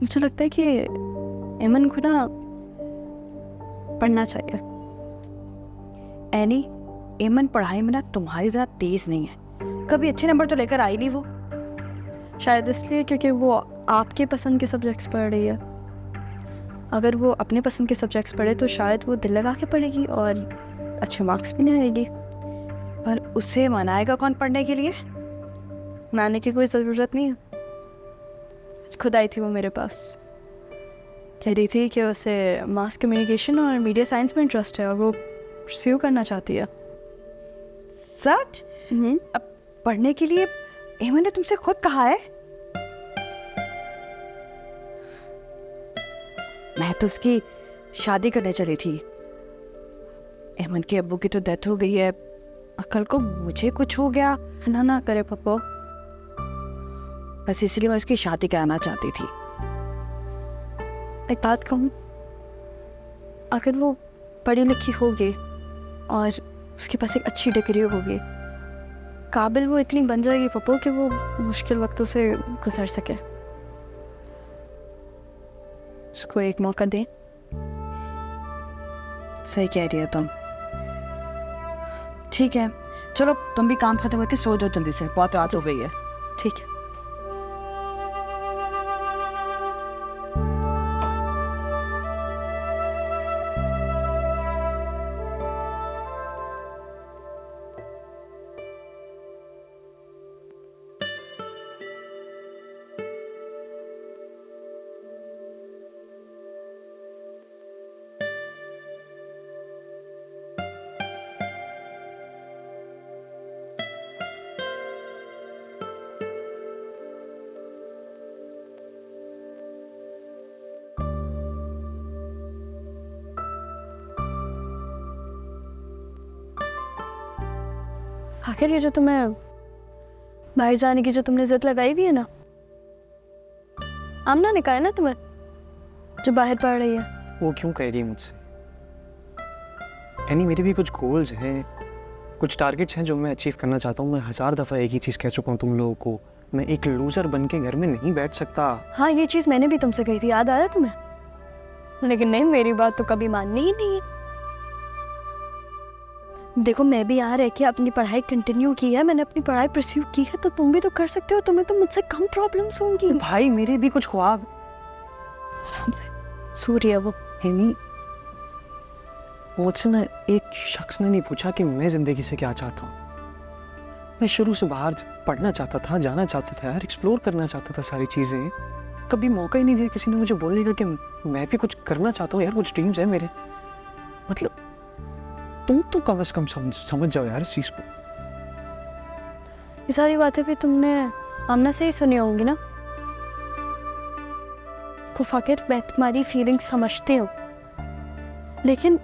मुझे लगता है कि एमन को ना पढ़ना चाहिए। एनी, एमन पढ़ाई में ना तुम्हारी ज़्यादा तेज नहीं है, कभी अच्छे नंबर तो लेकर आई नहीं वो। शायद इसलिए क्योंकि वो आपके पसंद के सब्जेक्ट्स पढ़ रही है। अगर वो अपने पसंद के सब्जेक्ट्स पढ़े तो शायद वो दिल लगा के पढ़ेगी और अच्छे मार्क्स भी ले आएगी। पर उसे मनाएगा कौन पढ़ने के लिए? मनाने की कोई ज़रूरत नहीं है। खुद आई थी वो मेरे पास, कह रही थी कि उसे मास कम्युनिकेशन और मीडिया साइंस में इंटरेस्ट है और वो परस्यू करना चाहती है। सच? अब पढ़ने के लिए एमन ने तुमसे खुद कहा है? मैं तो उसकी शादी करने चली थी। एमन के अब्बू की तो डेथ हो गई है, कल को मुझे कुछ हो गया। ना करे पप्पो, बस इसलिए मैं उसकी शादी कराना चाहती थी। एक बात कहूँ, अगर वो पढ़ी लिखी होगी और उसके पास एक अच्छी डिग्री होगी, काबिल वो इतनी बन जाएगी पप्पो कि वो मुश्किल वक्तों से गुजर सके। उसको एक मौका दे। सही कह रही है तुम। ठीक है, चलो तुम भी काम खत्म करके सो जाओ जल्दी से, बहुत रात हो गई है। ठीक है। आखिर ये जो तुम्हें बाहर जाने की जो तुमने जिद लगाई हुई है ना, आमना ने कहा है ना तुम्हें जो बाहर पढ़ रही है। वो क्यों कह रही है मुझसे? एनी, मेरे भी कुछ गोल्स हैं, कुछ टारगेट्स हैं जो मैं अचीव करना चाहता हूँ। मैं 1000 दफ़ा एक ही चीज़ कह चुका हूँ तुम लोगों को, मैं एक लूज़र बन के घर में नहीं बैठ सकता। हाँ, ये चीज़ मैंने भी तुमसे कही थी, याद आया तुम्हें? लेकिन नहीं, मेरी बात तो कभी माननी ही नहीं है। देखो, मैं भी यहाँ रह के अपनी पढ़ाई कंटिन्यू की है, मैंने अपनी पढ़ाई परस्यू की है, तो तुम भी तो कर सकते हो। तुम्हें तो मुझसे कम प्रॉब्लम्स होंगी। भाई, मेरे भी कुछ ख्वाब। आराम से सो रही है वो। एनी, मुझसे ना एक शख्स ने नहीं पूछा कि मैं ज़िंदगी से क्या चाहता हूँ। मैं शुरू से बाहर पढ़ना चाहता था, जाना चाहता था यार, एक्सप्लोर करना चाहता था सारी चीज़ें। कभी मौका ही नहीं दिया किसी ने मुझे बोलने का कि मैं भी कुछ करना चाहता हूँ यार, कुछ ड्रीम्स हैं मेरे। मतलब तुम तो कम से कम समझ जाओ यार इस चीज़ को। ये सारी बातें भी तुमने आमना से ही सुनी होंगी ना। को फाकिर, मैं तुम्हारी फीलिंग्स समझती हूँ, लेकिन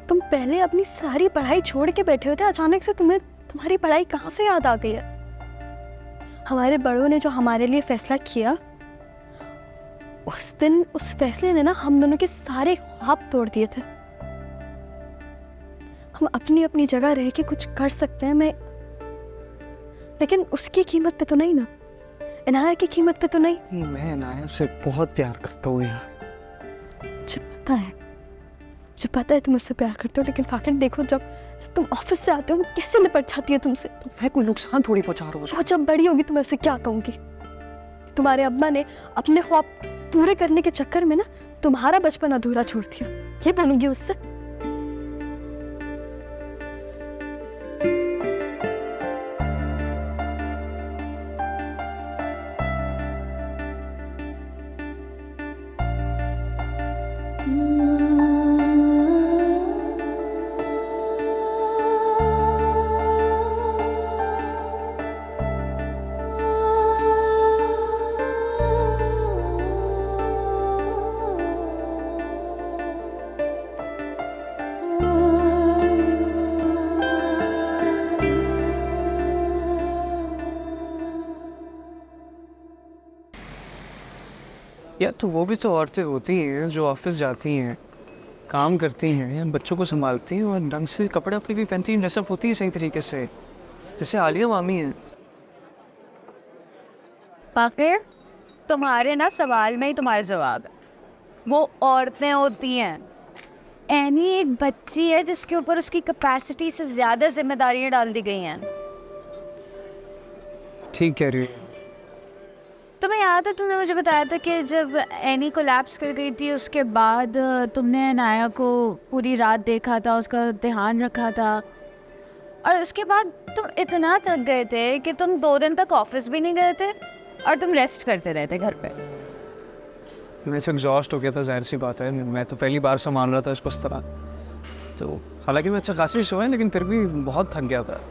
तुम पहले अपनी सारी पढ़ाई छोड़ के बैठे होते, अचानक से तुम्हें तुम्हारी पढ़ाई कहाँ से याद आ गई है? हमारे बड़ों ने जो हमारे लिए फैसला किया, उस दिन उस फैसले ने ना हम दोनों के सारे ख्वाब तोड़ दिए थे। हम अपनी अपनी जगह रह के कुछ कर सकते हैं, लेकिन उसकी कीमत पे तो नहीं ना, इनाया की कीमत पे तो नहीं। मैं इनाया से बहुत प्यार करता हूँ यार। मुझे पता है तुम मुझसे प्यार करते हो, लेकिन फाकिर देखो, जब तुम ऑफिस से आते हो वो कैसे निपट जाती है तुमसे। मैं कोई नुकसान थोड़ी पहुंचा रहा हूँ। वो जब बड़ी होगी तो मैं उसे क्या कहूंगी? तुम्हारे अब्बा ने अपने ख्वाब पूरे करने के चक्कर में ना तुम्हारा बचपन अधूरा छोड़ दिया, ये बोलूंगी उससे। यार, तो वो भी तो औरतें होती हैं जो ऑफिस जाती हैं, काम करती हैं, बच्चों को संभालती हैं और ढंग से कपड़े अपने भी पहनती हैं, ड्रेसअप होती है सही तरीके से, जैसे आलिया मामी हैं। फाकिर, तुम्हारे ना सवाल में ही तुम्हारा जवाब है। वो औरतें होती हैं। एनी एक बच्ची है जिसके ऊपर उसकी कैपेसिटी से ज़्यादा जिम्मेदारियां डाल दी गई हैं। ठीक कह रही हो। तुम्हें याद है तुमने मुझे बताया था कि जब एनी कोलैप्स कर गई थी उसके बाद तुमने अनाया को पूरी रात देखा था, उसका ध्यान रखा था, और उसके बाद तुम इतना थक गए थे कि तुम 2 दिन तक ऑफिस भी नहीं गए थे और तुम रेस्ट करते रहे थे घर पे। मैं तो एग्जॉस्ट हो गया था, जाहिर सी बात है। मैं तो पहली बार संभाल रहा था इसको इस तरह। तो हालांकि मैं अच्छा खासी सोया लेकिन फिर भी बहुत थक गया था।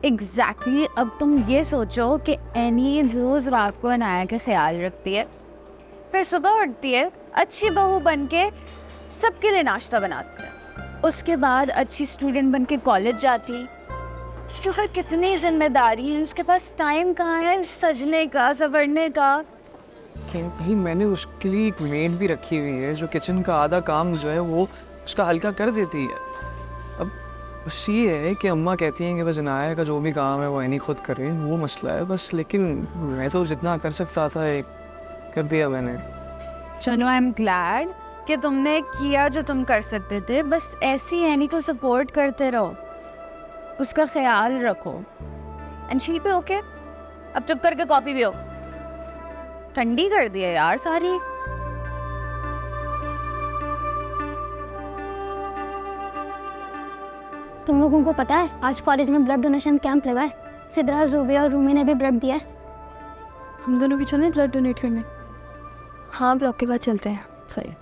एग्जैक्टली अब तुम ये सोचो कि एनी रोज़ रात को अनाया का ख्याल रखती है, फिर सुबह उठती है, अच्छी बहू बन के सबके लिए नाश्ता बनाती है, उसके बाद अच्छी स्टूडेंट बन के कॉलेज जाती। उसके ऊपर कितनी जिम्मेदारी है, उसके पास टाइम कहाँ है सजने का, संवरने का। भाई मैंने उसके लिए एक मेड भी रखी हुई है जो किचन का आधा काम जो है वो उसका हल्का कर देती है। अब बस ये है कि अम्मा कहती हैं कि बस अनाया का जो भी काम है वो नहीं खुद करे, वो मसला है बस। लेकिन मैं तो जितना कर सकता था एक कर दिया मैंने। चलो आई एम ग्लैड कि तुमने किया जो तुम कर सकते थे। बस ऐसी एनी को सपोर्ट करते रहो, उसका ख्याल रखो। एंड शी पे ओके। अब चुप करके कॉफ़ी पियो, ठंडी कर दिया यार सारी। तुम लोगों को पता है आज कॉलेज में ब्लड डोनेशन कैंप लगा है। सिद्रा, जुबिया और रूमी ने भी ब्लड दिया है। हम दोनों भी चलें ब्लड डोनेट करने? हाँ, ब्लॉक के बाद चलते हैं। सही।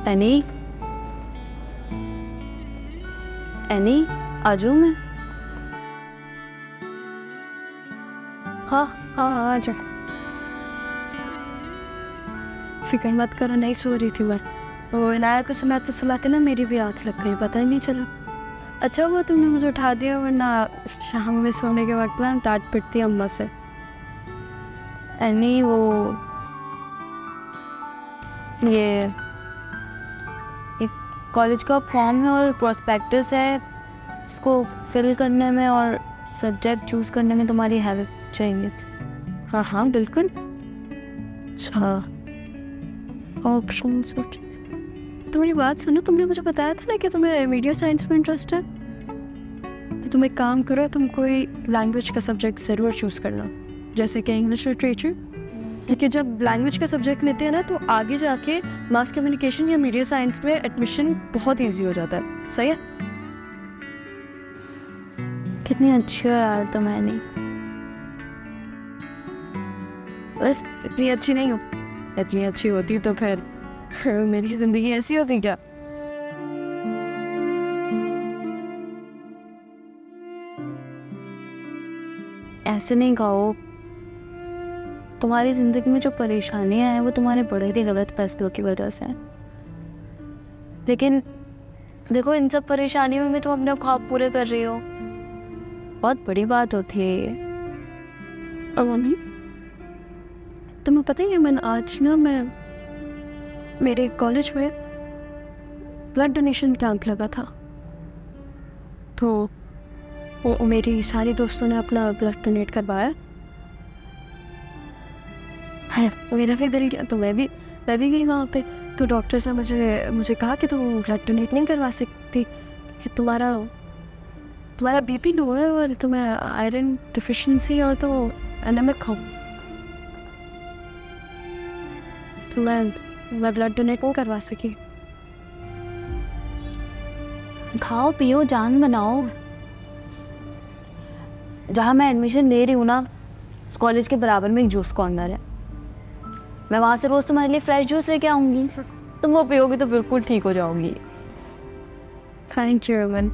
एनी, एनी आ जाऊँ मैं? हाँ हाँ हाँ, आ जाओ। फिक्र मत करो, नहीं सो रही थी मैं। वो अनाया को सुलाते सुलाते ना मेरी भी आँख लग गई, पता ही नहीं चला। अच्छा हुआ तुमने मुझे उठा दिया, वरना शाम में सोने के वक्त ना डांट पिटती अम्मा से। एनी वो ये एक कॉलेज का फॉर्म है और प्रोस्पेक्टस है, इसको फिल करने में और सब्जेक्ट चूज़ करने में तुम्हारी हेल्प चाहिए थी। हाँ हाँ बिल्कुल। अच्छा, ऑप्शन तुम्हारी बात सुनो, तुमने मुझे बताया था ना कि तुम्हें मीडिया साइंस में इंटरेस्ट है। तो तुम एक काम करो, तुम कोई लैंग्वेज का सब्जेक्ट ज़रूर चूज़ करना, जैसे कि इंग्लिश लिटरेचर। क्योंकि जब लैंग्वेज का सब्जेक्ट लेते हैं ना तो आगे जाके मास कम्युनिकेशन या मीडिया साइंस में एडमिशन बहुत ईजी हो जाता है। सही है? कितनी अच्छी हो यार तुम एनी। इतनी अच्छी नहीं हो। इतनी अच्छी होती तो फिर मेरी ज़िंदगी ऐसी होती क्या? ऐसे नहीं कहो, तुम्हारी ज़िंदगी में जो परेशानियां हैं वो तुम्हारे बड़े ही गलत फैसलों की वजह से हैं। लेकिन देखो, इन सब परेशानियों में तुम अपने ख्वाब पूरे कर रही हो, बहुत बड़ी बात होती है ये। अवनी, तुम्हें पता ही है मैं आज ना मेरे कॉलेज में ब्लड डोनेशन कैंप लगा था। तो वो मेरी सारी दोस्तों ने अपना ब्लड डोनेट करवाया है। मेरा भी दिल गया तो मैं भी गई वहाँ पे। तो डॉक्टर्स ने मुझे कहा कि तुम ब्लड डोनेट नहीं करवा सकती कि तुम्हारा बीपी लो है और तुम्हें आयरन डिफिशिएंसी और तो एनेमिक हो। तो मैं ब्लड डोनेट नहीं करवा सकी। खाओ पियो, जान बनाओ। जहाँ मैं एडमिशन ले रही हूँ ना, उस कॉलेज के बराबर में एक जूस कॉर्नर है। मैं वहाँ से रोज़ तुम्हारे लिए फ्रेश जूस लेके आऊँगी, तुम वो पियोगी तो बिल्कुल ठीक हो जाओगी। Thank you Aman.